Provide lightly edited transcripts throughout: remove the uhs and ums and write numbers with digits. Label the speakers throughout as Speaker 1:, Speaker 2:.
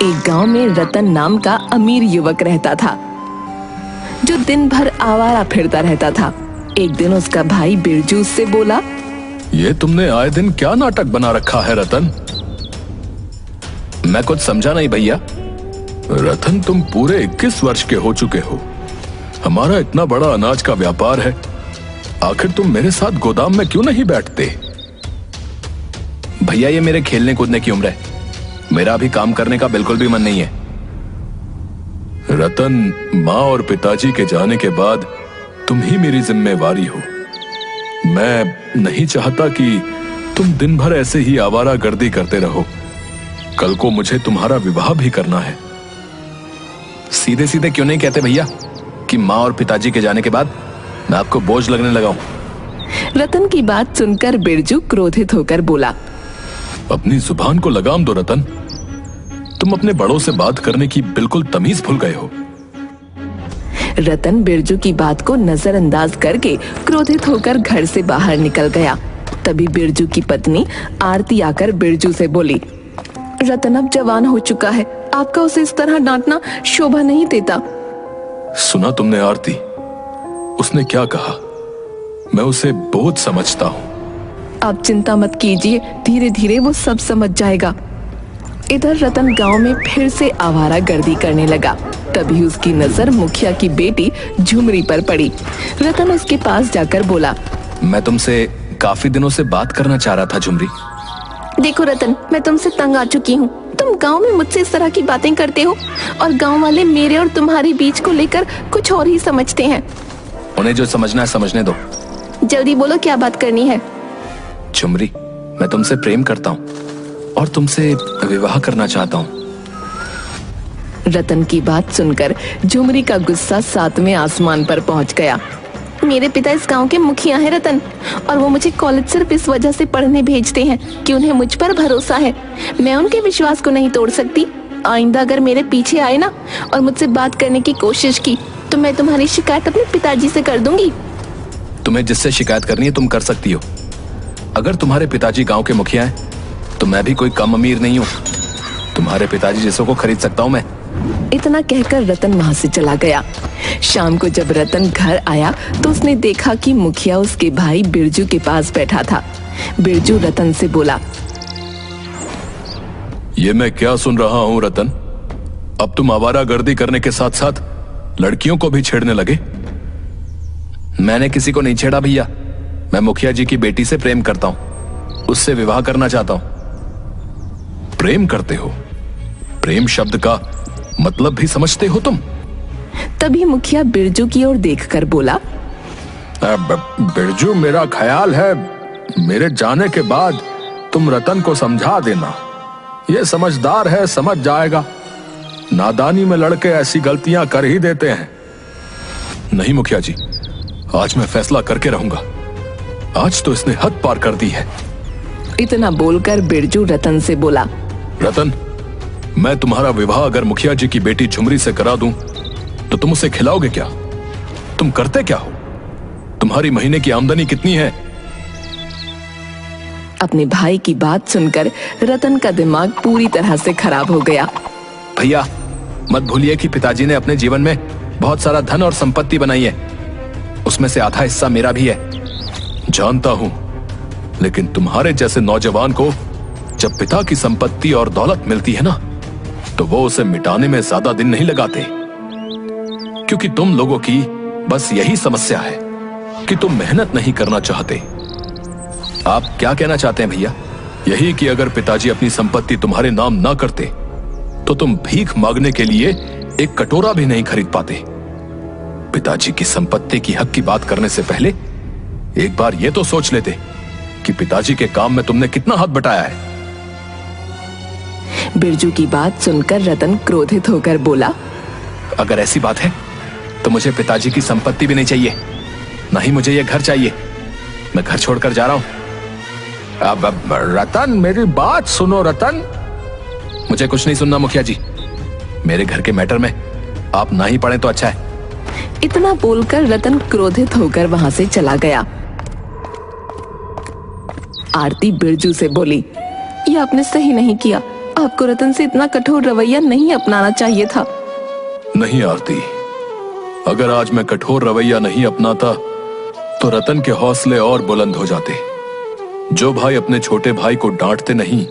Speaker 1: एक गांव में रतन नाम का अमीर युवक रहता था, जो दिन भर आवारा फिरता रहता था। एक दिन उसका भाई बिरजू उससे बोला,
Speaker 2: ये तुमने आए दिन क्या नाटक बना रखा है रतन? मैं कुछ समझा नहीं भैया। रतन, तुम पूरे 21 वर्ष के हो चुके हो। हमारा इतना बड़ा अनाज का व्यापार है, आखिर तुम मेरे साथ गोदाम में क्यों नहीं बैठते? भैया, ये मेरे खेलने कूदने की उम्र है, मेरा अभी काम करने का बिल्कुल भी मन नहीं है। रतन, माँ और पिताजी के जाने के बाद तुम ही मेरी जिम्मेवारी हो। मैं नहीं चाहता कि तुम दिन भर ऐसे ही आवारागर्दी करते रहो। कल को मुझे तुम्हारा विवाह भी करना है। सीधे सीधे क्यों नहीं कहते भैया कि माँ और पिताजी के जाने के बाद मैं आपको बोझ लगने लगा हूं?
Speaker 1: रतन की बात सुनकर बिरजू क्रोधित होकर बोला,
Speaker 2: अपनी जुबान को लगाम दो रतन। तुम अपने बड़ों से बात करने की बिल्कुल तमीज भूल गए हो।
Speaker 1: रतन बिरजू की बात को नजरअंदाज करके क्रोधित होकर घर से बाहर निकल गया। तभी बिरजू की पत्नी आरती आकर बिरजू से बोली, रतन अब जवान हो चुका है, आपका उसे इस तरह डांटना शोभा नहीं देता।
Speaker 2: सुना तुमने आरती, उसने क्या कहा? मैं उसे बोझ समझता हूँ।
Speaker 1: आप चिंता मत कीजिए, धीरे धीरे वो सब समझ जाएगा। इधर रतन गांव में फिर से आवारागर्दी करने लगा। तभी उसकी नजर मुखिया की बेटी झुमरी पर पड़ी। रतन उसके पास जाकर बोला,
Speaker 2: मैं तुमसे काफी दिनों से बात करना चाह रहा था झुमरी।
Speaker 1: देखो रतन, मैं तुमसे तंग आ चुकी हूँ। तुम गांव में मुझसे इस तरह की बातें करते हो और गांव वाले मेरे और तुम्हारे बीच को लेकर कुछ और ही समझते हैं।
Speaker 2: उन्हें जो समझना है समझने दो।
Speaker 1: जल्दी बोलो, क्या बात करनी है?
Speaker 2: झुमरी, मैं तुमसे प्रेम करता हूँ और तुमसे विवाह करना चाहता हूँ।
Speaker 1: रतन की बात सुनकर झुमरी का गुस्सा 7वें आसमान पर पहुंच गया। मेरे पिता इस गांव के मुखिया हैं रतन, और वो मुझे कॉलेज सिर्फ इस वजह से पढ़ने भेजते हैं कि उन्हें मुझ पर भरोसा है। मैं उनके विश्वास को नहीं तोड़ सकती। आइंदा अगर मेरे पीछे आए ना और मुझसे बात करने की कोशिश की तो मैं तुम्हारी शिकायत अपने पिताजी से कर दूंगी।
Speaker 2: तुम्हें जिससे शिकायत करनी है तुम कर सकती हो। अगर तुम्हारे पिताजी गांव के मुखिया हैं तो मैं भी कोई कम अमीर नहीं हूँ। तुम्हारे पिताजी जैसों को खरीद सकता हूँ मैं।
Speaker 1: इतना कहकर रतन वहां से चला गया। शाम को जब रतन घर आया तो उसने देखा कि मुखिया उसके भाई बिरजू के पास बैठा था। बिरजू रतन से बोला,
Speaker 2: ये मैं क्या सुन रहा हूँ रतन? अब तुम आवारागर्दी करने के साथ साथ लड़कियों को भी छेड़ने लगे? मैंने किसी को नहीं छेड़ा भैया। मैं मुखिया जी की बेटी से प्रेम करता हूँ, उससे विवाह करना चाहता हूँ। प्रेम करते हो? प्रेम शब्द का मतलब भी समझते हो तुम?
Speaker 1: तभी मुखिया बिरजू की ओर देखकर बोला,
Speaker 2: बिरजू, मेरा ख्याल है मेरे जाने के बाद तुम रतन को समझा देना। ये समझदार है, समझ जाएगा। नादानी में लड़के ऐसी गलतियां कर ही देते हैं। नहीं मुखिया जी, आज मैं फैसला करके रहूंगा। आज तो इसने हद पार कर दी है।
Speaker 1: इतना बोलकर बिरजू रतन से बोला,
Speaker 2: रतन, मैं तुम्हारा विवाह अगर मुखिया जी की बेटी झुमरी से करा दूं तो तुम उसे खिलाओगे क्या? तुम करते क्या हो? तुम्हारी महीने की आमदनी कितनी है?
Speaker 1: अपने भाई की बात सुनकर रतन का दिमाग पूरी तरह से खराब हो गया।
Speaker 2: भैया, मत भूलिए कि पिताजी ने अपने जीवन में बहुत सारा धन और संपत्ति बनाई है। उसमें से आधा हिस्सा मेरा भी है। जानता हूं, लेकिन तुम्हारे जैसे नौजवान को जब पिता की संपत्ति और दौलत मिलती है ना, तो वो उसे मिटाने में ज्यादा दिन नहीं लगाते। क्योंकि तुम लोगों की बस यही समस्या है कि तुम मेहनत नहीं करना चाहते। आप क्या कहना चाहते हैं भैया? यही कि अगर पिताजी अपनी संपत्ति तुम्हारे नाम ना करते तो तुम भीख मांगने के लिए एक कटोरा भी नहीं खरीद पाते। पिताजी की संपत्ति की हक की बात करने से पहले एक बार ये तो सोच लेते कि पिताजी के काम में तुमने कितना हाथ बटाया है।
Speaker 1: बिरजू की बात सुनकर रतन क्रोधित होकर बोला,
Speaker 2: अगर ऐसी बात है तो मुझे पिताजी की संपत्ति भी नहीं चाहिए, ना ही मुझे ये घर चाहिए। मैं घर छोड़कर जा रहा हूं। अब रतन, मेरी बात सुनो रतन। मुझे कुछ नहीं सुनना मुखिया जी। मेरे घर के मैटर में आप ना ही पड़े तो अच्छा है।
Speaker 1: इतना बोलकर रतन क्रोधित होकर वहां से चला गया। आरती बिरजू से बोली, ये आपने सही नहीं किया। आपको रतन से इतना कठोर रवैया नहीं अपनाना चाहिए था।
Speaker 2: नहीं आरती, अगर आज मैं कठोर रवैया नहीं अपनाता तो रतन के हौसले और बुलंद हो जाते। जो भाई अपने छोटे भाई को डांटते नहीं,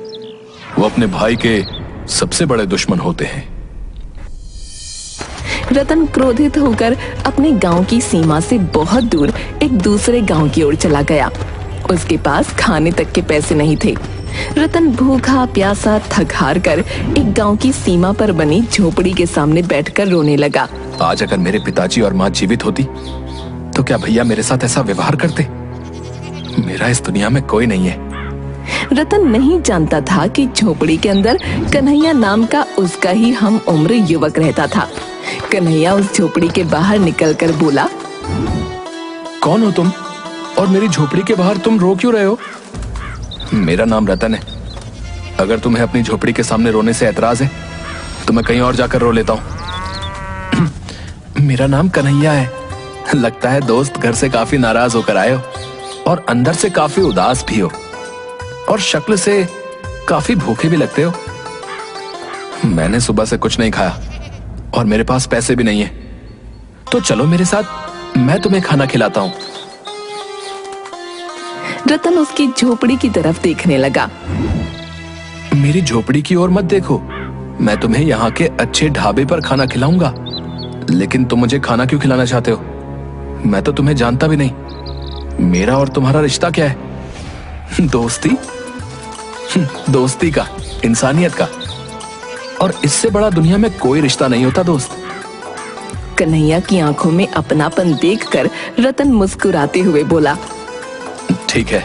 Speaker 2: वो अपने भाई के सबसे बड़े दुश्मन होते हैं।
Speaker 1: रतन क्रोधित होकर अपने गांव की सीमा से बहुत दूर एक दूसरे गांव की ओर चला गया। उसके पास खाने तक के पैसे नहीं थे। रतन भूखा प्यासा थक हार कर एक गांव की सीमा पर बनी झोपड़ी के सामने बैठकर रोने लगा।
Speaker 2: आज अगर मेरे पिताजी और माँ जीवित होती तो क्या भैया मेरे साथ ऐसा व्यवहार करते? मेरा इस दुनिया में कोई नहीं है।
Speaker 1: रतन नहीं जानता था कि झोपड़ी के अंदर कन्हैया नाम का उसका ही हम उम्र युवक रहता था। कन्हैया उस झोपड़ी के बाहर निकलकर बोला,
Speaker 2: कौन हो तुम और मेरी झोपड़ी के बाहर तुम रो क्यों रहे हो? मेरा नाम रतन है। अगर तुम्हें अपनी झोपड़ी के सामने रोने से ऐतराज है तो मैं कहीं और जाकर रो लेता हूँ। मेरा नाम कन्हैया है। लगता है दोस्त घर से काफी नाराज होकर आए हो और अंदर से काफी उदास भी हो और शक्ल से काफी भूखे भी लगते हो। मैंने सुबह से कुछ नहीं खाया और मेरे पास पैसे भी नहीं है, तो चलो मेरे साथ, मैं तुम्हें खाना खिलाता हूँ।
Speaker 1: रतन उसकी झोपड़ी की तरफ देखने लगा।
Speaker 2: मेरी झोपड़ी की ओर मत देखो, मैं तुम्हें यहाँ के अच्छे ढाबे पर खाना खिलाऊंगा। लेकिन तुम मुझे खाना क्यों खिलाना चाहते हो? मैं तो तुम्हें जानता भी नहीं। मेरा और तुम्हारा रिश्ता क्या है? दोस्ती? दोस्ती का, इंसानियत का, और इससे बड़ा दुनिया में कोई रिश्ता नहीं होता दोस्त।
Speaker 1: कन्हैया की आंखों में अपनापन देखकर रतन मुस्कुराते हुए बोला,
Speaker 2: ठीक है।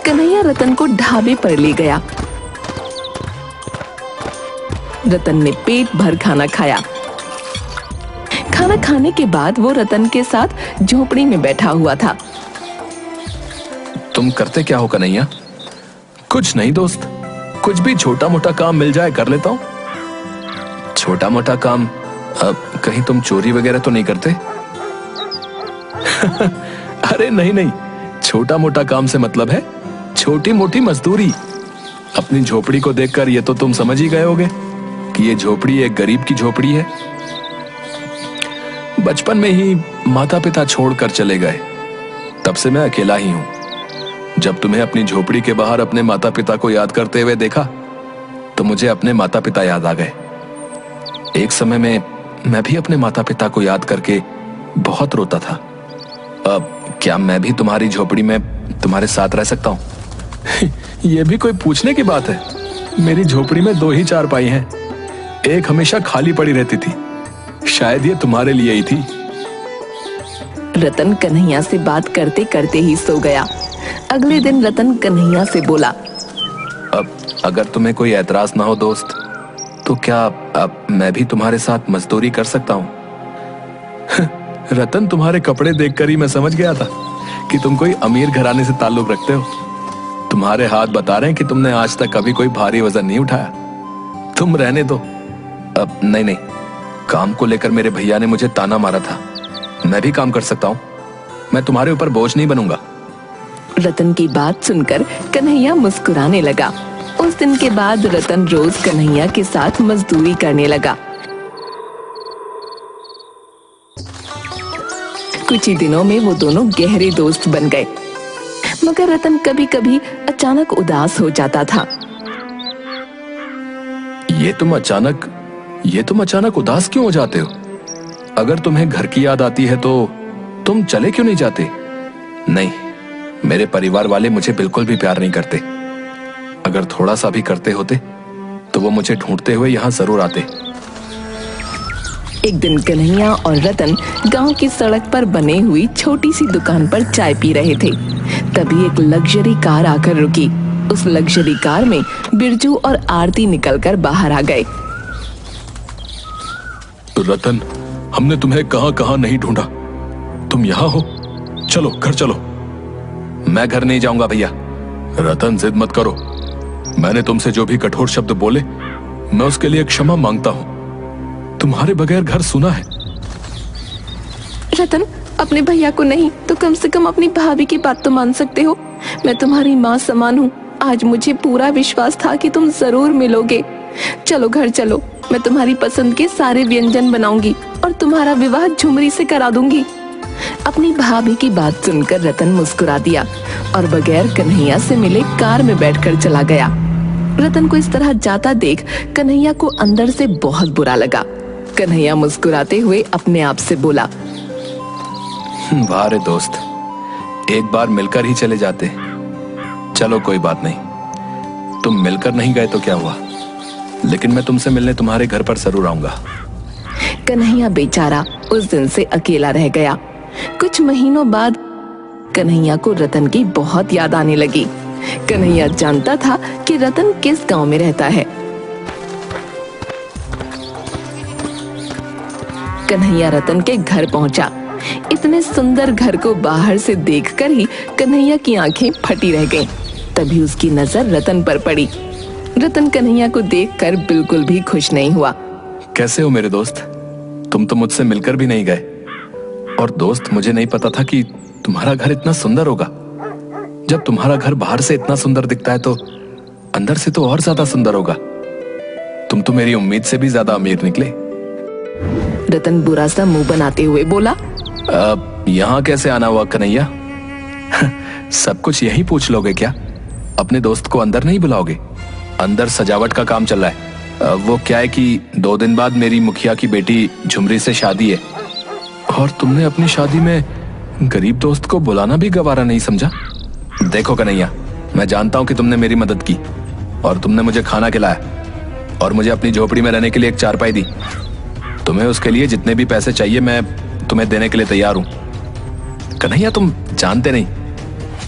Speaker 1: कन्हैया रतन को ढाबे पर ले गया। रतन ने पेट भर खाना खाया। खाना खाने के बाद वो रतन के साथ झोपड़ी में बैठा हुआ था।
Speaker 2: तुम करते क्या हो कन्हैया? कुछ नहीं दोस्त, कुछ भी छोटा मोटा काम मिल जाए कर लेता हूँ। छोटा मोटा काम? कहीं तुम चोरी वगैरह तो नहीं करते? अरे नहीं नहीं, छोटा मोटा काम से मतलब है छोटी मोटी मजदूरी। अपनी झोपड़ी को देखकर ये तो तुम समझ ही गए होगे कि ये झोपड़ी एक गरीब की झोपड़ी है। बचपन में ही माता पिता छोड़कर चले गए, तब से मैं अकेला ही हूं। जब तुम्हें अपनी झोपड़ी के बाहर अपने माता पिता को याद करते हुए देखा तो मुझे अपने माता पिता याद आ गए। एक समय में मैं भी अपने माता पिता को याद करके बहुत रोता था। अब क्या मैं भी तुम्हारी झोपड़ी में तुम्हारे साथ रह सकता हूँ? यह भी कोई पूछने की बात है? मेरी झोपड़ी में 2 ही चारपाई हैं। एक हमेशा खाली पड़ी रहती थी, शायद ये तुम्हारे लिए ही थी।
Speaker 1: रतन कन्हैया से बात करते करते ही सो गया। अगले दिन रतन कन्हैया से बोला,
Speaker 2: अब अगर तुम्हें कोई ऐतराज ना हो दोस्त, तो क्या अब मैं भी तुम्हारे साथ मजदूरी कर सकता हूँ? रतन, तुम्हारे कपड़े देखकर ही मैं समझ गया था कि तुम कोई अमीर घराने से ताल्लुक रखते हो। तुम्हारे हाथ बता रहे हैं कि तुमने आज तक कभी कोई भारी वजन नहीं उठाया। तुम रहने दो। अब नहीं नहीं, काम को लेकर मेरे भैया ने मुझे ताना मारा था। मैं भी काम कर सकता हूँ, मैं तुम्हारे ऊपर बोझ नहीं बनूंगा।
Speaker 1: रतन की बात सुनकर कन्हैया मुस्कुराने लगा। उस दिन के बाद रतन रोज कन्हैया के साथ मजदूरी करने लगा। कुछ ही दिनों में वो दोनों गहरे दोस्त बन गए। मगर रतन कभी कभी अचानक उदास हो जाता था।
Speaker 2: ये तुम अचानक उदास क्यों हो जाते हो? अगर तुम्हें घर की याद आती है तो तुम चले क्यों नहीं जाते? नहीं, मेरे परिवार वाले मुझे बिल्कुल भी प्यार नहीं करते। अगर थोड़ा सा भी करते होते तो वो मुझे ढूंढते हुए यहाँ जरूर आते।
Speaker 1: एक दिन कन्हैया और रतन गांव की सड़क पर बने हुई छोटी सी दुकान पर चाय पी रहे थे। तभी एक लग्जरी कार आकर रुकी। उस लग्जरी कार में बिरजू और आरती निकलकर बाहर आ गए।
Speaker 2: रतन, हमने तुम्हें कहां कहां नहीं ढूंढा, तुम यहाँ हो। चलो घर चलो। मैं घर नहीं जाऊंगा भैया। रतन, जिद मत करो। मैंने तुमसे जो भी कठोर शब्द बोले मैं उसके लिए क्षमा मांगता हूँ। तुम्हारे बगैर घर सुना है।
Speaker 1: रतन, अपने भैया को नहीं तो कम से कम अपनी भाभी की बात तो मान सकते हो। मैं तुम्हारी माँ समान हूँ। आज मुझे पूरा विश्वास था कि तुम जरूर मिलोगे। चलो घर चलो, मैं तुम्हारी पसंद के सारे व्यंजन बनाऊंगी और तुम्हारा विवाह झुमरी से करा दूंगी। अपनी भाभी की बात सुनकर रतन मुस्कुरा दिया और बगैर कन्हैया से मिले कार में बैठकर चला गया। रतन को इस तरह जाता देख कन्हैया को अंदर से बहुत बुरा लगा। कन्हैया मुस्कुराते हुए अपने आप से बोला,
Speaker 2: वाह रे दोस्त, एक बार मिलकर ही चले जाते। चलो कोई बात नहीं, तुम मिलकर नहीं गए तो क्या हुआ, लेकिन मैं तुमसे मिलने तुम्हारे घर पर जरूर आऊंगा।
Speaker 1: कन्हैया बेचारा उस दिन से अकेला रह गया। कुछ महीनों बाद कन्हैया को रतन की बहुत याद आने लगी। कन्हैया जानता था कि रतन किस गांव में रहता है। कन्हैया रतन के घर पहुंचा। इतने सुंदर घर को बाहर से देखकर ही कन्हैया की आंखें फटी रह गईं। तभी उसकी नजर रतन पर पड़ी। रतन कन्हैया को देखकर बिल्कुल भी खुश नहीं हुआ।
Speaker 2: कैसे हो मेरे दोस्त? तुम तो मुझसे मिलकर भी नहीं गए। और दोस्त, मुझे नहीं पता था कि तुम्हारा घर इतना सुंदर होगा। जब तुम्हारा घर बाहर से इतना सुंदर दिखता है तो अंदर से तो और ज्यादा सुंदर होगा। तुम तो मेरी उम्मीद से भी ज्यादा अमीर निकले।
Speaker 1: रतन बुरा सा मुंह बनाते हुए बोला,
Speaker 2: यहाँ कैसे आना हुआ कन्हैया? सब कुछ यही पूछ लोगे क्या? अपने दोस्त को अंदर नहीं बुलाओगे? अंदर सजावट का काम चल रहा है। वो क्या है कि 2 दिन बाद मेरी मुखिया की बेटी झुमरी से शादी है, और तुमने अपनी शादी में गरीब दोस्त को बुलाना भी गवारा नहीं समझा। देखो कन्हैया, मैं जानता हूं कि तुमने मेरी मदद की और तुमने मुझे खाना खिलाया और मुझे अपनी झोपड़ी में रहने के लिए एक चारपाई दी। तुम्हें उसके लिए जितने भी पैसे चाहिए मैं तुम्हें देने के लिए तैयार हूं। कन्हैया, तुम जानते नहीं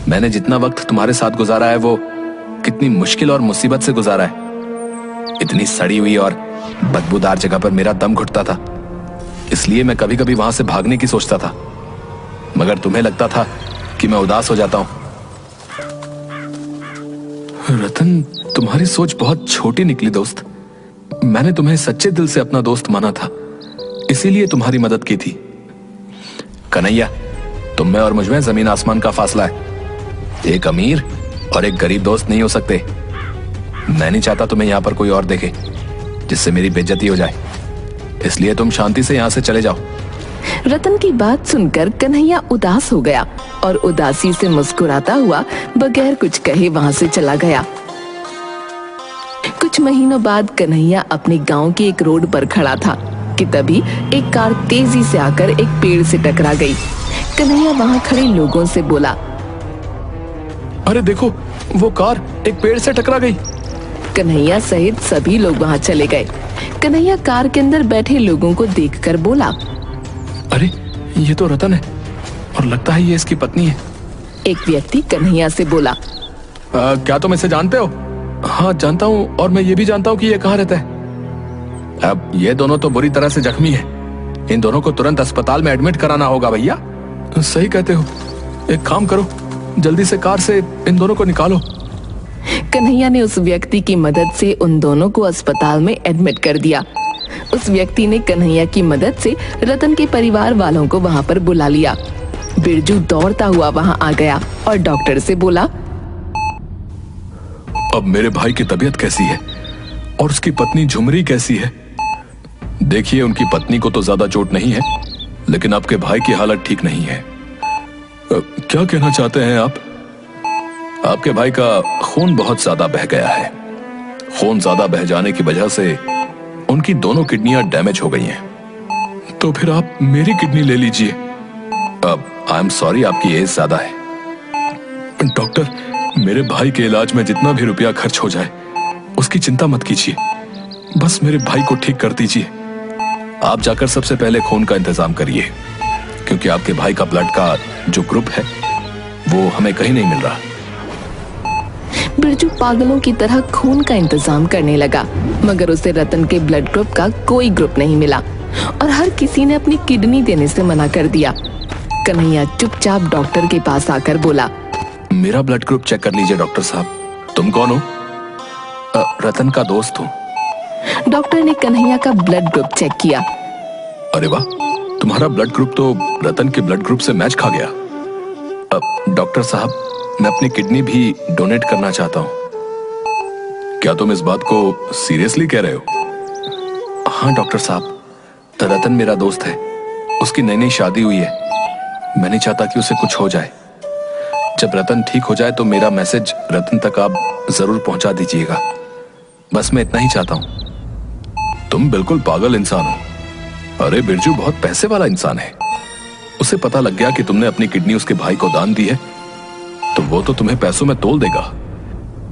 Speaker 2: मैंने जितना वक्त तुम्हारे साथ गुजारा है वो कितनी मुश्किल और मुसीबत से गुजारा है। इतनी सड़ी हुई और बदबूदार जगह पर मेरा दम घुटता था, इसलिए मैं कभी कभी वहां से भागने की सोचता था, मगर तुम्हें लगता था कि मैं उदास हो जाता हूं। रतन, तुम्हारी सोच बहुत छोटी निकली दोस्त। मैंने तुम्हें सच्चे दिल से अपना दोस्त माना था, इसीलिए तुम्हारी मदद की थी। कन्हैया, तुम में और मुझ में जमीन आसमान का फासला है। एक अमीर और एक गरीब दोस्त नहीं हो सकते। मैं नहीं चाहता तुम्हें यहाँ पर कोई और देखे जिससे मेरी बेइज्जती हो जाए, इसलिए तुम शांति से यहाँ से चले जाओ।
Speaker 1: रतन की बात सुनकर कन्हैया उदास हो गया और उदासी से मुस्कुराता हुआ बगैर कुछ कहे वहां से चला गया। कुछ महीनों बाद कन्हैया अपने गांव के एक रोड पर खड़ा था कि तभी एक कार तेजी से आकर एक पेड़ से टकरा गई। कन्हैया वहां खड़े लोगों से बोला,
Speaker 2: अरे देखो, वो कार एक पेड़ से टकरा गई।
Speaker 1: कन्हैया सहित सभी लोग वहां चले गए। कन्हैया कार के अंदर बैठे लोगों को देखकर बोला,
Speaker 2: अरे ये तो रतन है और लगता है ये इसकी पत्नी है।
Speaker 1: एक व्यक्ति कन्हैया से बोला,
Speaker 2: क्या तुम इसे जानते हो? हाँ जानता हूँ, और मैं ये भी जानता हूँ कि ये कहाँ रहता है। अब ये दोनों तो बुरी तरह से जख्मी हैं। इन दोनों को तुरंत अस्पताल में एडमिट कराना होगा। भैया सही कहते हो, एक काम करो, जल्दी से कार से इन दोनों को निकालो।
Speaker 1: कन्हैया ने उस व्यक्ति की मदद से उन दोनों को अस्पताल में एडमिट कर दिया। उस व्यक्ति ने कन्हैया की मदद से रतन के परिवार वालों को वहां पर बुला लिया। बिरजू दौड़ता हुआ वहां आ गया और डॉक्टर से बोला,
Speaker 2: अब मेरे भाई की तबीयत कैसी है और उसकी पत्नी झुमरी कैसी है? देखिए, उनकी पत्नी को तो ज्यादा चोट नहीं है, लेकिन आपके भाई की हालत ठीक नहीं है। क्या कहना चाहते हैं आप? आपके भाई का खून बहुत ज्यादा बह गया है। खून ज्यादा बह जाने की वजह से उनकी दोनों किडनियां डैमेज हो गई हैं। तो फिर आप मेरी किडनी ले लीजिए। अब आई एम सॉरी, आपकी एज ज्यादा है। डॉक्टर, मेरे भाई के इलाज में जितना भी रुपया खर्च हो जाए उसकी चिंता मत कीजिए, बस मेरे भाई को ठीक कर दीजिए। आप जाकर सबसे पहले खून का इंतजाम करिए, क्योंकि आपके भाई का ब्लड का जो ग्रुप है वो हमें कहीं नहीं मिल रहा।
Speaker 1: बिरजू पागलों की तरह खून का इंतजाम करने लगा, मगर उसे रतन के ब्लड ग्रुप का कोई ग्रुप नहीं मिला और हर किसी ने अपनी किडनी देने से मना कर दिया। कन्हैया चुपचाप डॉक्टर के पास आकर बोला,
Speaker 2: मेरा ब्लड ग्रुप चेक कर लीजिए डॉक्टर साहब। तुम कौन हो? रतन का दोस्त हूँ।
Speaker 1: डॉक्टर ने कन्हैया का ब्लड ग्रुप चेक किया।
Speaker 2: अरे वाह, तुम्हारा ब्लड ग्रुप तो रतन के ब्लड ग्रुप से मैच खा गया। डॉक्टर साहब, मैं अपनी किडनी भी डोनेट करना चाहता हूँ। क्या तुम इस बात को सीरियसली कह रहे हो? हाँ डॉक्टर साहब, रतन मेरा दोस्त है। उसकी नई नई शादी हुई है। मैं नहीं चाहता कि उसे कुछ हो जाए। जब रतन ठीक हो जाए तो मेरा मैसेज रतन तक आप जरूर पहुंचा दीजिएगा। बस मैं इतना ही चाहता हूं। तुम बिल्कुल पागल इंसान हो। अरे बिरजू बहुत पैसे वाला इंसान है। उसे पता लग गया कि तुमने अपनी किडनी उसके भाई को दान दी है तो वो तो तुम्हें पैसों में तोल देगा।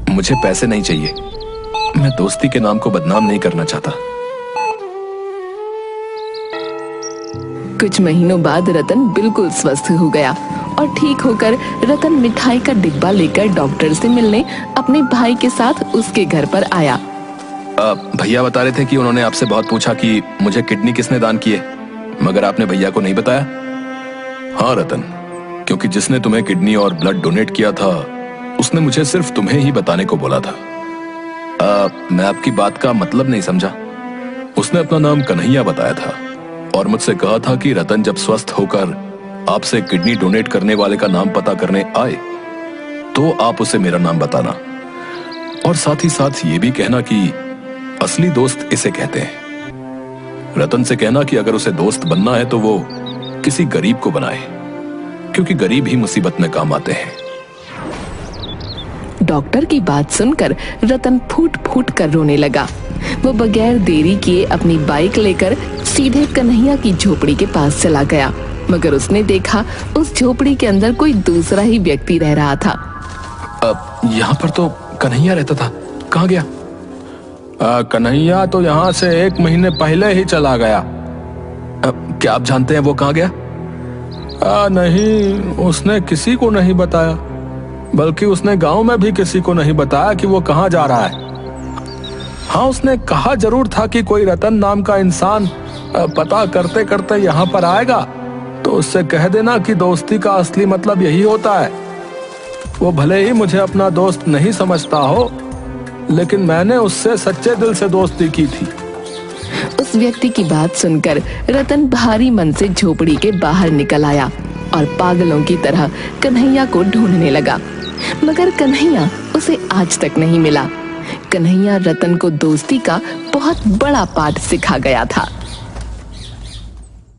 Speaker 2: मुझे पैसे नहीं चाहिए। मैं दोस्ती के नाम को बदनाम नहीं करना चाहता।
Speaker 1: कुछ महीनों बाद रतन बिल्कुल स्वस्थ हो गया और ठीक होकर रतन मिठाई का डिब्बा लेकर डॉक्टर से मिलने अपने भाई के साथ उसके घर पर आया।
Speaker 2: भैया बता रहे थे कि उन्होंने आपसे बहुत पूछा कि मुझे किडनी किसने दान की है, मगर आपने भैया को नहीं बताया। हाँ रतन, क्योंकि जिसने तुम्हें किडनी और ब्लड डोनेट किया था उसने मुझे सिर्फ तुम्हें ही बताने को बोला था। मैं आपकी बात का मतलब नहीं समझा। उसने अपना नाम कन्हैया बताया था और मुझसे कहा था कि रतन जब स्वस्थ होकर आपसे किडनी डोनेट करने वाले का नाम पता करने आए तो आप उसे मेरा नाम बताना और साथ ही साथ ये भी कहना कि असली दोस्त इसे कहते हैं। रतन से कहना कि अगर उसे दोस्त बनना है तो वो किसी गरीब को बनाए, क्योंकि गरीब ही मुसीबत में काम आते हैं।
Speaker 1: डॉक्टर की बात सुनकर रतन फूट फूट कर रोने लगा। वो बगैर देरी किए अपनी बाइक लेकर सीधे कन्हैया की झोपड़ी के पास चला गया, मगर उसने देखा उस झोपड़ी के अंदर कोई दूसरा ही व्यक्ति रह रहा था।
Speaker 2: यहाँ पर तो कन्हैया रहता था, कहाँ गया?
Speaker 3: कन्हैया तो यहाँ से 1 महीने पहले ही चला गया।
Speaker 2: क्या आप जानते हैं वो कहाँ गया?
Speaker 3: नहीं, उसने किसी को नहीं बताया, बल्कि उसने गांव में भी किसी को नहीं बताया कि वो कहाँ जा रहा है। हाँ, उसने कहा जरूर था कि कोई रतन नाम का इंसान पता करते करते यहाँ पर आएगा तो उससे कह देना कि दोस्ती का असली मतलब यही होता है। वो भले ही मुझे अपना दोस्त नहीं समझता हो, लेकिन मैंने उससे सच्चे दिल से दोस्ती की थी।
Speaker 1: उस व्यक्ति की बात सुनकर रतन भारी मन से झोपड़ी के बाहर निकल आया और पागलों की तरह कन्हैया को ढूंढने लगा, मगर कन्हैया उसे आज तक नहीं मिला। कन्हैया रतन को दोस्ती का बहुत बड़ा पाठ सिखा गया था।